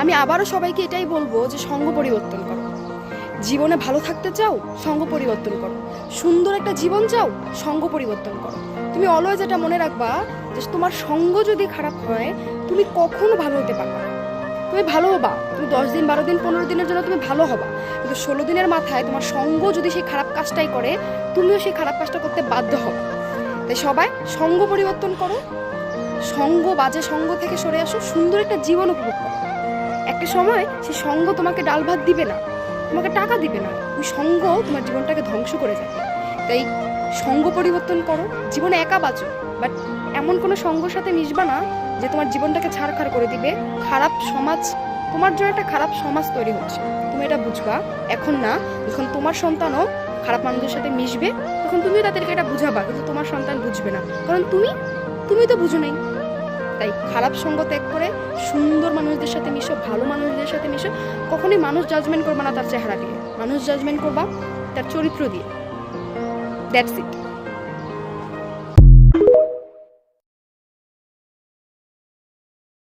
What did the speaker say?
আমি আবারও সবাইকে এটাই বলবো যে সঙ্গ পরিবর্তন করো। জীবনে ভালো থাকতে চাও, সঙ্গ পরিবর্তন করো। সুন্দর একটা জীবন চাও, সঙ্গ পরিবর্তন করো। তুমি অলওয়েজ এটা মনে রাখবা যে তোমার সঙ্গ যদি খারাপ হয়, তুমি কখনো ভালো হতে পারবে না। তুমি ভালো হবা, তুমি 10 দিন 12 দিন 15 দিনের জন্য তুমি ভালো হবা, কিন্তু 16 দিনের মাথায় তোমার সঙ্গ যদি সেই খারাপ কাজটাই করে, তুমিও সেই খারাপ কাজটা করতে বাধ্য হবা। তাই সবাই সঙ্গ পরিবর্তন করো, বাজে সঙ্গ থেকে সরে আসো, সুন্দর একটা জীবন উপভোগ করো। একটা সময় সেই সঙ্গ তোমাকে ডাল ভাত দিবে না, তোমাকে টাকা দিবে না, ওই সঙ্গ তোমার জীবনটাকে ধ্বংস করে যাবে। তাই সঙ্গ পরিবর্তন করো, জীবনে একা বাঁচো, বাট এমন কোনো সঙ্গর সাথে মিশবা না যে তোমার জীবনটাকে ছাড়খাড় করে দিবে। খারাপ সমাজ, তোমার জন্য একটা খারাপ সমাজ তৈরি হচ্ছে, তুমি এটা বুঝবা এখন না। যখন তোমার সন্তানও খারাপ মানুষদের সাথে মিশবে, তখন তুমিও তাদেরকে এটা বুঝাবা, কিন্তু তোমার সন্তান বুঝবে না, কারণ তুমি তো বুঝো নাই। তাই খারাপ সঙ্গ ত্যাগ করে সুন্দর মানুষদের সাথে মিশো, ভালো মানুষদের সাথে মিশো। কখনোই মানুষ জাজমেন্ট করবা না তার চেহারা দিয়ে, মানুষ জাজমেন্ট করবা তার চরিত্র দিয়ে। That's it.